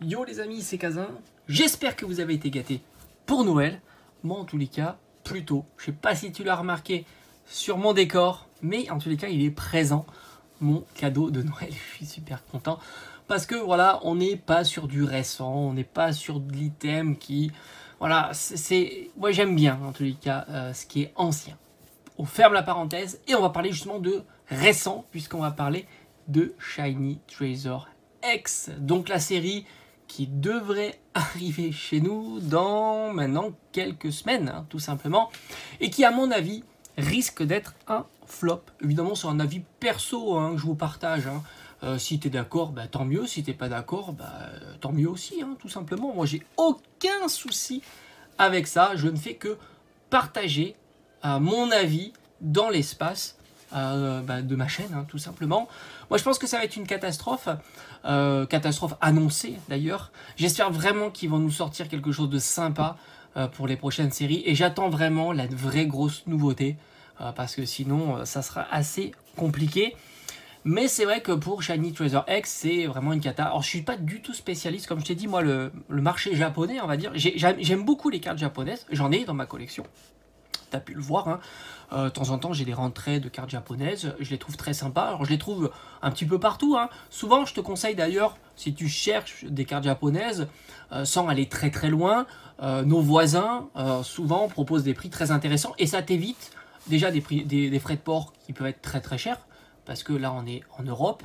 Yo les amis, c'est Kazin. J'espère que vous avez été gâtés pour Noël. Moi en tous les cas, plutôt. Je sais pas si tu l'as remarqué sur mon décor, mais en tous les cas, il est présent. Mon cadeau de Noël, je suis super content. Parce que voilà, on n'est pas sur du récent, on n'est pas sur de l'item qui... Voilà, moi j'aime bien en tous les cas ce qui est ancien. On ferme la parenthèse et on va parler justement de récent, puisqu'on va parler de Shiny Treasure X. Donc la série qui devrait arriver chez nous dans maintenant quelques semaines, hein, tout simplement, et qui à mon avis risque d'être un flop. Évidemment c'est un avis perso hein, que je vous partage. Hein. Si tu es d'accord, bah, tant mieux. Si tu n'es pas d'accord, bah, tant mieux aussi, hein, tout simplement. Moi j'ai aucun souci avec ça. Je ne fais que partager mon avis dans l'espace de ma chaîne, hein, tout simplement. Moi, je pense que ça va être une catastrophe, catastrophe annoncée d'ailleurs. J'espère vraiment qu'ils vont nous sortir quelque chose de sympa pour les prochaines séries. Et j'attends vraiment la vraie grosse nouveauté, parce que sinon, ça sera assez compliqué. Mais c'est vrai que pour Shiny Treasure X, c'est vraiment une cata. Alors, je suis pas du tout spécialiste, comme je t'ai dit, moi, le marché japonais, on va dire. J'aime beaucoup les cartes japonaises, j'en ai dans ma collection. Tu as pu le voir, hein. De temps en temps, j'ai des rentrées de cartes japonaises, je les trouve très sympas. Alors, je les trouve un petit peu partout, hein. Souvent, je te conseille d'ailleurs, si tu cherches des cartes japonaises, sans aller très très loin, nos voisins, souvent, proposent des prix très intéressants. Et ça t'évite déjà des frais de port qui peuvent être très très chers, parce que là, on est en Europe.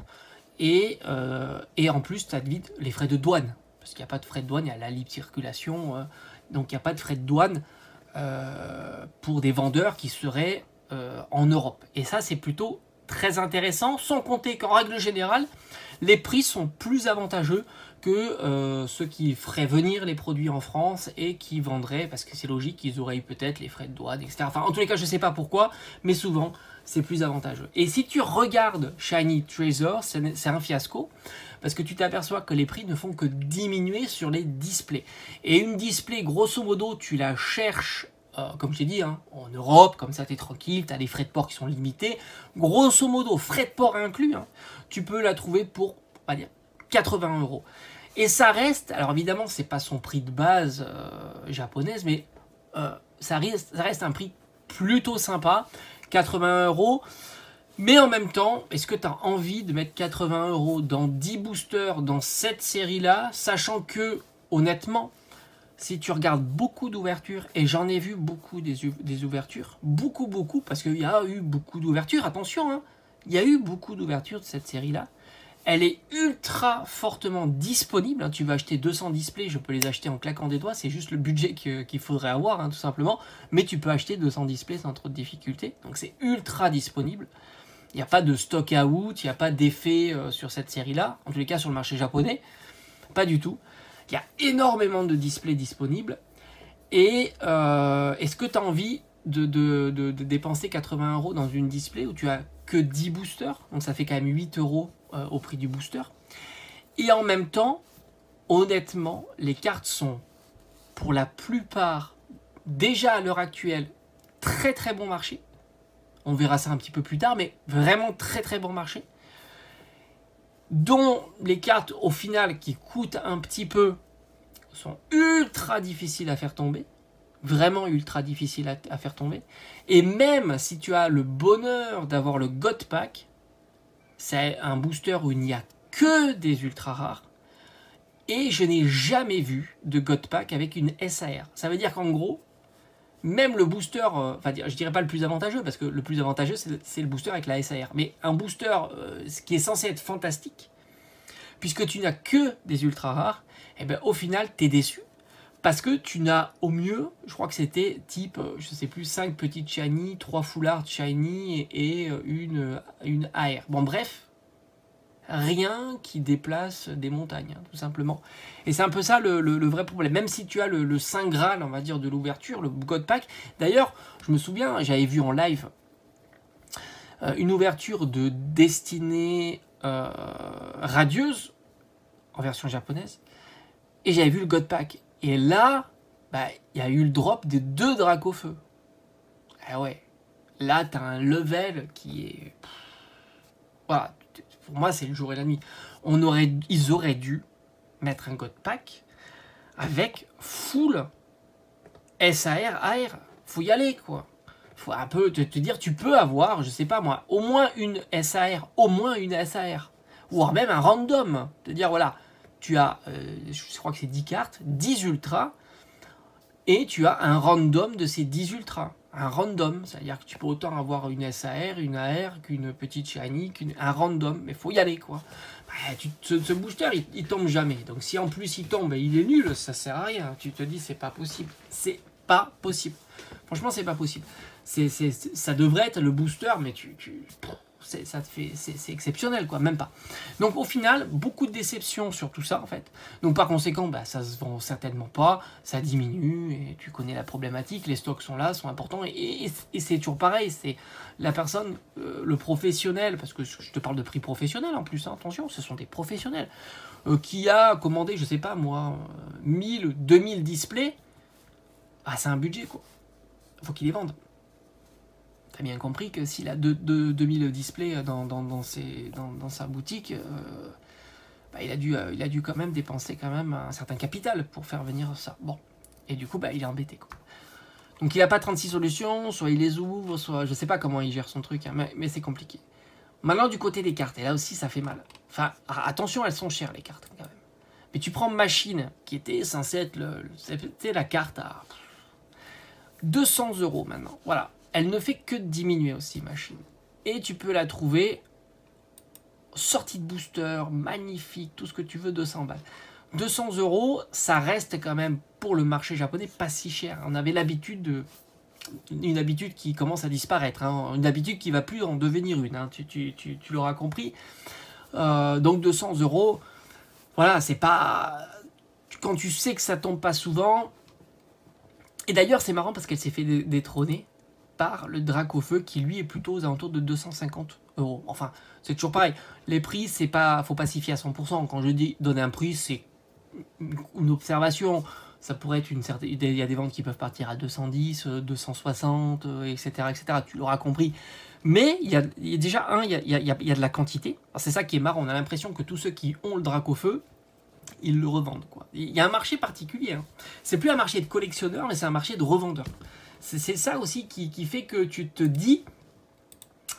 Et en plus, ça t'évite les frais de douane, parce qu'il n'y a pas de frais de douane, il y a la libre circulation, donc il n'y a pas de frais de douane pour des vendeurs qui seraient en Europe. Et ça, c'est plutôt très intéressant, sans compter qu'en règle générale, les prix sont plus avantageux que ceux qui feraient venir les produits en France et qui vendraient, parce que c'est logique, ils auraient eu peut-être les frais de douane, etc. Enfin, en tous les cas, je ne sais pas pourquoi, mais souvent, c'est plus avantageux. Et si tu regardes Shiny Treasure, c'est un fiasco, parce que tu t'aperçois que les prix ne font que diminuer sur les displays. Et une display, grosso modo, tu la cherches, comme je t'ai dit, hein, en Europe, comme ça tu es tranquille, tu as les frais de port qui sont limités. Grosso modo, frais de port inclus, hein, tu peux la trouver pour, on va dire, 80 €. Et ça reste, alors évidemment, c'est pas son prix de base japonaise, mais ça reste un prix plutôt sympa, 80 €. Mais en même temps, est-ce que tu as envie de mettre 80 € dans 10 boosters dans cette série-là, sachant que, honnêtement, si tu regardes beaucoup d'ouvertures, et j'en ai vu beaucoup des ouvertures, beaucoup, parce qu'il y a eu beaucoup d'ouvertures, attention, hein, il y a eu beaucoup d'ouvertures de cette série-là. Elle est ultra fortement disponible, hein. Tu vas acheter 200 displays, je peux les acheter en claquant des doigts, c'est juste le budget qu'il faudrait avoir, hein, tout simplement. Mais tu peux acheter 200 displays sans trop de difficulté, donc c'est ultra disponible. Il n'y a pas de stock out, il n'y a pas d'effet sur cette série-là, en tous les cas sur le marché japonais, pas du tout. Il y a énormément de displays disponibles. Et est-ce que tu as envie de dépenser 80 € dans une display où tu as que 10 boosters, donc ça fait quand même 8 € au prix du booster. Et en même temps, honnêtement, les cartes sont pour la plupart déjà à l'heure actuelle très très bon marché. On verra ça un petit peu plus tard, mais vraiment très très bon marché. Dont les cartes au final qui coûtent un petit peu sont ultra difficiles à faire tomber. Vraiment ultra difficiles à faire tomber. Et même si tu as le bonheur d'avoir le God Pack, c'est un booster où il n'y a que des ultra rares. Et je n'ai jamais vu de God Pack avec une SAR. Ça veut dire qu'en gros, même le booster, enfin je dirais pas le plus avantageux, parce que le plus avantageux c'est le booster avec la SAR. Mais un booster qui est censé être fantastique, puisque tu n'as que des ultra rares, et bien au final tu es déçu. Parce que tu n'as au mieux, je crois que c'était type, je sais plus, 5 petites shiny, 3 full art shiny et une AR. Bon bref, rien qui déplace des montagnes, hein, tout simplement. Et c'est un peu ça le vrai problème. Même si tu as le Saint Graal, on va dire, de l'ouverture, le God Pack. D'ailleurs, je me souviens, j'avais vu en live une ouverture de Destinée Radieuse, en version japonaise, et j'avais vu le God Pack. Et là, bah, y a eu le drop des 2 Dracofeu. Ah ouais, là, tu as un level qui est... Voilà, pour moi, c'est le jour et la nuit. Ils auraient dû mettre un God Pack avec full SAR, AR. Faut y aller, quoi. Faut un peu te dire, tu peux avoir, je sais pas moi, au moins une SAR, ou même un random. Te dire, voilà, tu as, je crois que c'est 10 cartes, 10 ultras, et tu as un random de ces 10 ultras. Un random, c'est-à-dire que tu peux autant avoir une SAR, une AR, qu'une petite shiny, un random, mais faut y aller, quoi. Bah, ce booster, il tombe jamais. Donc si en plus il tombe et il est nul, ça sert à rien. Tu te dis, c'est pas possible. C'est pas possible. Franchement, c'est pas possible. Ça devrait être le booster, mais c'est exceptionnel, quoi, même pas. Donc au final, beaucoup de déceptions sur tout ça, en fait. Donc par conséquent, bah, ça se vend certainement pas, ça diminue, et tu connais la problématique, les stocks sont là, sont importants, et c'est toujours pareil, c'est la personne, le professionnel, parce que je te parle de prix professionnel en plus, hein, attention, ce sont des professionnels, qui a commandé, je sais pas moi, 1000, 2000 displays, ah, c'est un budget, quoi. Faut qu'il les vende. T'as bien compris que s'il a 2000 displays dans sa boutique, bah, il a dû quand même dépenser un certain capital pour faire venir ça. Bon, et du coup, bah, il est embêté, quoi. Donc il n'a pas 36 solutions, soit il les ouvre, soit je sais pas comment il gère son truc, hein, mais c'est compliqué. Maintenant, du côté des cartes, et là aussi ça fait mal. Enfin, attention, elles sont chères les cartes, quand même. Mais tu prends Machine, qui était censée être c'était la carte à 200 € maintenant, voilà. Elle ne fait que diminuer aussi, Machine. Et tu peux la trouver sortie de booster, magnifique, tout ce que tu veux, 200 balles. 200 €, ça reste quand même, pour le marché japonais, pas si cher. On avait une habitude qui commence à disparaître, hein. Une habitude qui ne va plus en devenir une, hein. Tu l'auras compris. Donc 200 €, voilà, c'est pas... Quand tu sais que ça tombe pas souvent... Et d'ailleurs, c'est marrant parce qu'elle s'est fait détrôner par le Dracofeu qui lui est plutôt aux alentours de 250 €. Enfin, c'est toujours pareil. Les prix, c'est pas, faut pas s'y fier à 100%. Quand je dis donner un prix, c'est une observation. Ça pourrait être une certaine... Il y a des ventes qui peuvent partir à 210, 260, etc., etc. Tu l'auras compris. Mais il y a déjà il y a de la quantité. C'est ça qui est marrant. On a l'impression que tous ceux qui ont le Dracofeu, ils le revendent, quoi. Il y a un marché particulier, hein. C'est plus un marché de collectionneurs, mais c'est un marché de revendeurs. C'est ça aussi qui fait que tu te dis,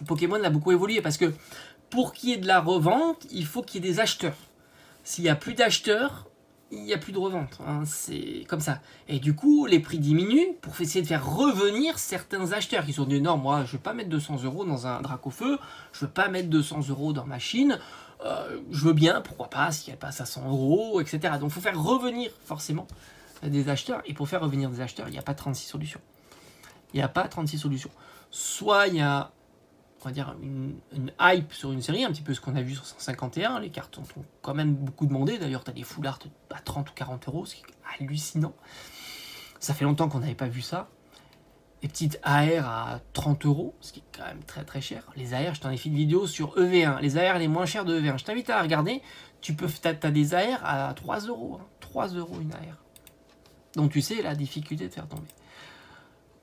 Pokémon a beaucoup évolué, parce que pour qu'il y ait de la revente, il faut qu'il y ait des acheteurs. S'il n'y a plus d'acheteurs, il n'y a plus de revente, hein. C'est comme ça. Et du coup, les prix diminuent pour essayer de faire revenir certains acheteurs qui sont dit non, moi je ne veux pas mettre 200 € dans un Dracofeu, je ne veux pas mettre 200 € dans Machine. Je veux bien, pourquoi pas, si elle passe à 100 €, etc. Donc il faut faire revenir forcément des acheteurs. Et pour faire revenir des acheteurs, il n'y a pas 36 solutions. Il n'y a pas 36 solutions. Soit il y a, on va dire, une hype sur une série, un petit peu ce qu'on a vu sur 151. Les cartes ont quand même beaucoup demandé. D'ailleurs, tu as des full art à 30 ou 40 €, ce qui est hallucinant. Ça fait longtemps qu'on n'avait pas vu ça. Les petites AR à 30 €, ce qui est quand même très très cher. Les AR, je t'en ai fait une vidéo sur EV1, les AR les moins chers de EV1. Je t'invite à regarder. Tu as des AR à 3 €, hein. 3 € une AR. Donc tu sais la difficulté de faire tomber.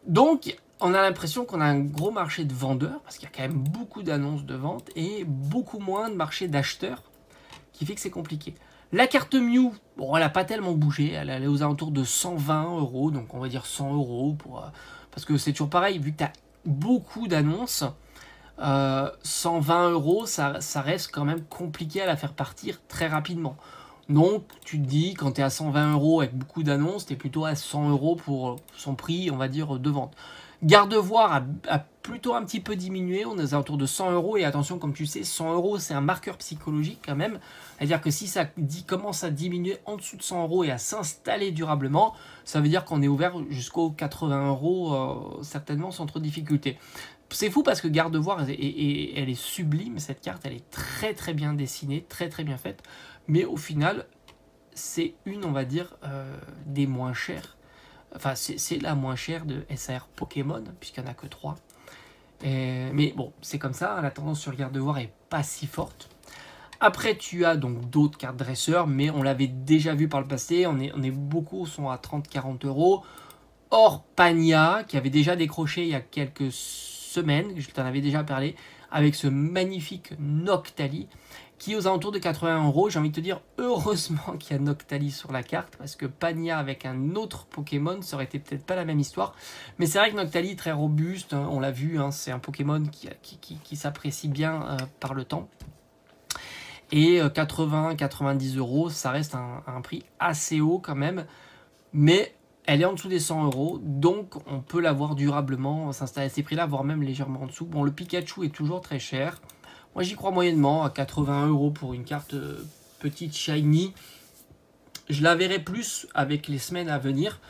Donc on a l'impression qu'on a un gros marché de vendeurs, parce qu'il y a quand même beaucoup d'annonces de vente, et beaucoup moins de marché d'acheteurs, qui fait que c'est compliqué. La carte Mew, bon, elle n'a pas tellement bougé, elle est aux alentours de 120 €, donc on va dire 100 € pour... parce que c'est toujours pareil, vu que tu as beaucoup d'annonces, 120 €, ça reste quand même compliqué à la faire partir très rapidement. Donc tu te dis, quand tu es à 120 € avec beaucoup d'annonces, tu es plutôt à 100 € pour son prix, on va dire, de vente. Gardevoir a plutôt un petit peu diminué, on est aux alentours de 100 €, et attention, comme tu sais, 100 € c'est un marqueur psychologique quand même, c'est-à-dire que si ça commence à diminuer en dessous de 100 € et à s'installer durablement, ça veut dire qu'on est ouvert jusqu'aux 80 € certainement sans trop de difficulté. C'est fou parce que Gardevoir, elle est sublime, cette carte, elle est très très bien dessinée, très très bien faite, mais au final, c'est une, on va dire, des moins chères. Enfin, c'est la moins chère de SAR Pokémon, puisqu'il n'y en a que 3. Mais bon, c'est comme ça, la tendance sur Gardevoir est pas si forte. Après, tu as donc d'autres cartes dresseurs, mais on l'avait déjà vu par le passé, beaucoup sont à 30-40 €. Or, Pania, qui avait déjà décroché il y a quelques semaines, je t'en avais déjà parlé, avec ce magnifique Noctali, qui est aux alentours de 80 €. J'ai envie de te dire, heureusement qu'il y a Noctali sur la carte, parce que Pania avec un autre Pokémon, ça aurait été peut-être pas la même histoire. Mais c'est vrai que Noctali, très robuste, hein, on l'a vu, hein, c'est un Pokémon qui s'apprécie bien par le temps. Et 80-90 €, ça reste un prix assez haut quand même, mais elle est en dessous des 100 €, donc on peut l'avoir durablement, s'installer à ces prix-là, voire même légèrement en dessous. Bon, le Pikachu est toujours très cher. Moi, j'y crois moyennement, à 80 € pour une carte petite shiny. Je la verrai plus avec les semaines à venir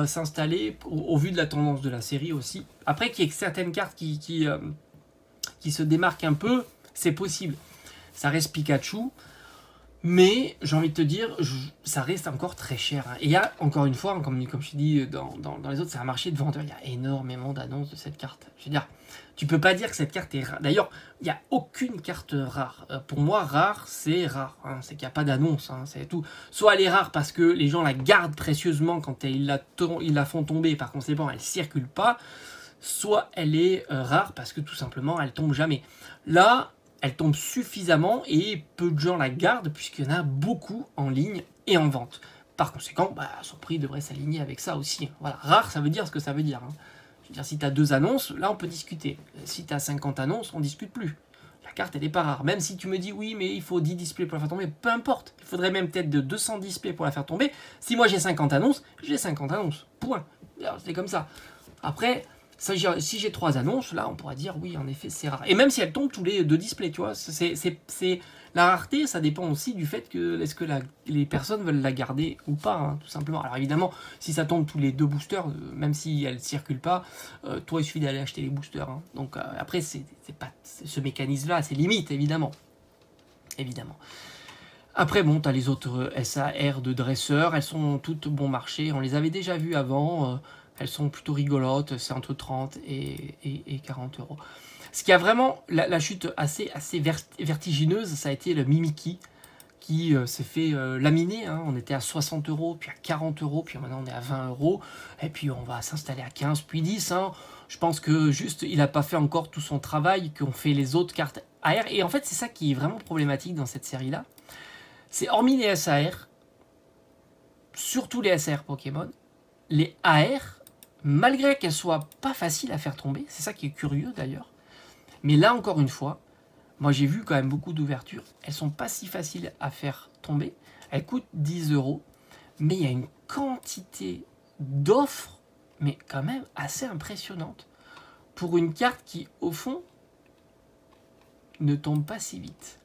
s'installer au vu de la tendance de la série aussi. Après, qu'il y ait certaines cartes qui se démarquent un peu, c'est possible. Ça reste Pikachu, mais j'ai envie de te dire, ça reste encore très cher. Et il y a, encore une fois, comme je te dis dans les autres, c'est un marché de vendeurs. Il y a énormément d'annonces de cette carte. Je veux dire, tu peux pas dire que cette carte est rare. D'ailleurs, il n'y a aucune carte rare. Pour moi, rare, c'est rare. Hein. C'est qu'il n'y a pas d'annonce, hein, c'est tout. Soit elle est rare parce que les gens la gardent précieusement quand ils la font tomber. Par conséquent, elle ne circule pas. Soit elle est rare parce que tout simplement, elle tombe jamais. Là, elle tombe suffisamment et peu de gens la gardent puisqu'il y en a beaucoup en ligne et en vente. Par conséquent, son prix devrait s'aligner avec ça aussi. Voilà, rare, ça veut dire ce que ça veut dire. Hein. Je veux dire, si tu as 2 annonces, là on peut discuter. Si tu as 50 annonces, on ne discute plus. La carte, elle n'est pas rare. Même si tu me dis, oui, mais il faut 10 displays pour la faire tomber, peu importe. Il faudrait même peut-être de 200 displays pour la faire tomber. Si moi j'ai 50 annonces, j'ai 50 annonces. Point. C'est comme ça. Après, si j'ai 3 annonces, là on pourrait dire, oui, en effet, c'est rare. Et même si elles tombent tous les 2 displays, tu vois, la rareté, ça dépend aussi du fait que est-ce que les personnes veulent la garder ou pas, hein, tout simplement. Alors évidemment, si ça tombe tous les 2 boosters, même si elles ne circulent pas, toi il suffit d'aller acheter les boosters. Hein. Donc après, c'est pas ce mécanisme-là, c'est limite, évidemment. Évidemment. Après, bon, tu as les autres SAR de dresseurs, elles sont toutes bon marché, on les avait déjà vues avant, elles sont plutôt rigolotes, c'est entre 30 et 40 €. Ce qui a vraiment la chute assez vertigineuse, ça a été le Mimikyu qui s'est fait laminer. Hein. On était à 60 €, puis à 40 €, puis maintenant on est à 20 €. Et puis on va s'installer à 15, puis 10. Hein. Je pense que juste, il n'a pas fait encore tout son travail qu'ont fait les autres cartes AR. Et en fait, c'est ça qui est vraiment problématique dans cette série-là. C'est hormis les SAR, surtout les SAR Pokémon, les AR, malgré qu'elles soient pas faciles à faire tomber, c'est ça qui est curieux d'ailleurs, mais là, encore une fois, moi j'ai vu quand même beaucoup d'ouvertures. Elles sont pas si faciles à faire tomber. Elles coûtent 10 €. Mais il y a une quantité d'offres, mais quand même assez impressionnante, pour une carte qui, au fond, ne tombe pas si vite.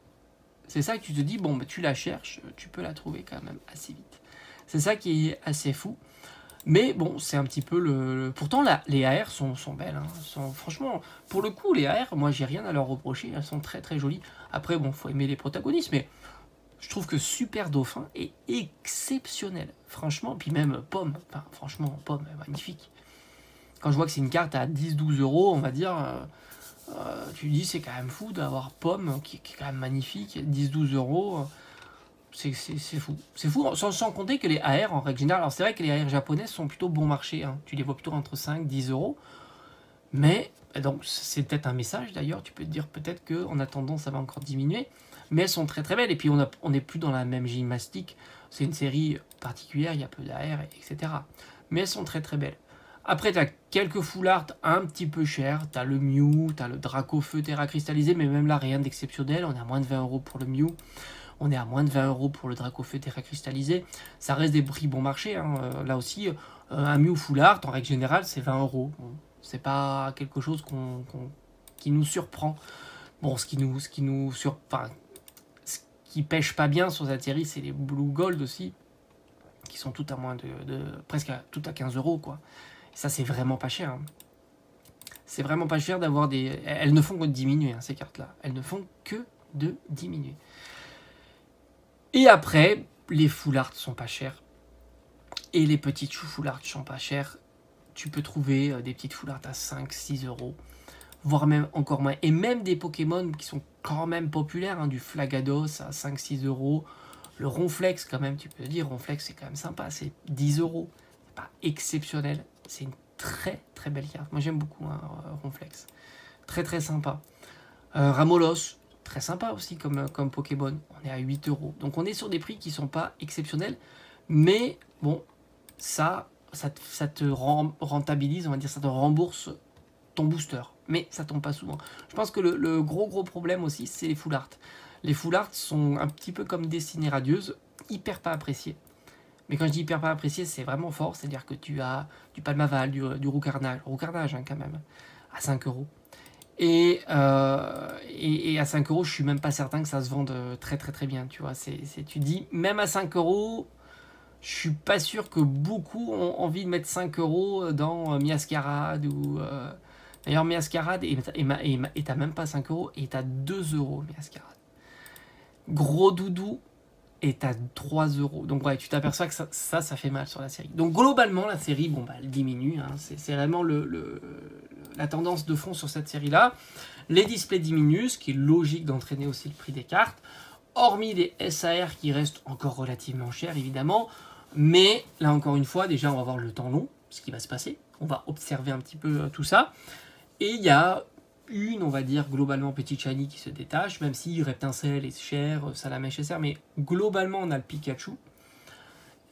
C'est ça que tu te dis, bon, tu la cherches, tu peux la trouver quand même assez vite. C'est ça qui est assez fou. Mais bon, c'est un petit peu Pourtant, les AR sont belles. Hein. Franchement, pour le coup, les AR, moi, j'ai rien à leur reprocher. Elles sont très, très jolies. Après, bon, faut aimer les protagonistes, mais je trouve que Super Dauphin est exceptionnel. Franchement, puis même Pomme. Enfin, franchement, Pomme, magnifique. Quand je vois que c'est une carte à 10-12 €, on va dire, tu dis, c'est quand même fou d'avoir Pomme, qui est quand même magnifique. 10-12 €. C'est fou. C'est fou, sans compter que les AR, en règle générale, alors c'est vrai que les AR japonaises sont plutôt bon marché, hein. Tu les vois plutôt entre 5-10 €, mais, donc c'est peut-être un message d'ailleurs, tu peux te dire peut-être qu'en attendant ça va encore diminuer, mais elles sont très très belles, et puis on n'est plus dans la même gymnastique, c'est une série particulière, il y a peu d'AR, etc. Mais elles sont très très belles. Après, tu as quelques full art un petit peu chers, tu as le Mew, tu as le Dracofeu Terra cristallisé, mais même là, rien d'exceptionnel, on est à moins de 20 € pour le Mew. On est à moins de 20 € pour le Dracofeu Terra cristallisé. Ça reste des prix bon marché. Hein. Là aussi, un Mew full art, en règle générale, c'est 20 €. Bon, c'est pas quelque chose qui nous surprend. Bon, ce qui pêche pas bien sur cette série, c'est les Blue Gold aussi, qui sont toutes à moins presque toutes à 15 €, quoi. Et ça, c'est vraiment pas cher. Hein. C'est vraiment pas cher d'avoir des... Elles ne font que de diminuer, hein, ces cartes-là. Elles ne font que de diminuer. Et après, les full art sont pas chers. Et les petites full art sont pas chères. Tu peux trouver des petites full art à 5-6 €. Voire même encore moins. Et même des Pokémon qui sont quand même populaires. Hein, du Flagados à 5-6 €. Le Ronflex, quand même, tu peux te dire, Ronflex, c'est quand même sympa. C'est 10 €. C'est pas exceptionnel. C'est une très très belle carte. Moi, j'aime beaucoup Ronflex. Très très sympa. Ramolos. très sympa aussi comme Pokémon. On est à 8 €. Donc on est sur des prix qui sont pas exceptionnels. Mais bon, ça te rentabilise, on va dire, ça te rembourse ton booster. Mais ça tombe pas souvent. Je pense que le gros problème aussi, c'est les full art. Les full art sont un petit peu comme Destinée Radieuse, hyper pas appréciés. Mais quand je dis hyper pas apprécié, c'est vraiment fort. C'est-à-dire que tu as du Palmaval, du Roucarnage, hein, quand même, à 5 €. Et à 5 €, je suis même pas certain que ça se vende très bien. Tu vois, tu dis, même à 5 €, je suis pas sûr que beaucoup ont envie de mettre 5 € dans Miascarade ou... D'ailleurs, Miascarade, et t'as même pas 5 € et t'as 2 € Miascarade. Gros Doudou, et t'as 3 €. Donc ouais, tu t'aperçois que ça fait mal sur la série. Donc globalement, la série, bon bah, elle diminue. Hein. C'est vraiment la tendance de fond sur cette série-là. Les displays diminuent, ce qui est logique d'entraîner aussi le prix des cartes. Hormis les SAR qui restent encore relativement chers, évidemment. Mais là, encore une fois, déjà, on va voir le temps long, ce qui va se passer. On va observer un petit peu tout ça. Et il y a on va dire, globalement Petit Shiny qui se détache, même si Reptincelle est cher, Salamèche est cher, mais globalement, on a le Pikachu.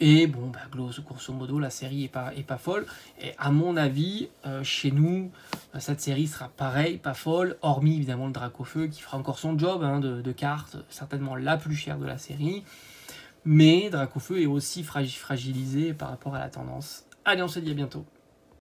Et bon, bah, grosso modo, la série est pas folle. Et à mon avis, chez nous, cette série sera pareil, pas folle, hormis évidemment le Dracofeu qui fera encore son job hein, de carte, certainement la plus chère de la série. Mais Dracofeu est aussi fragilisé par rapport à la tendance. Allez, on se dit à bientôt.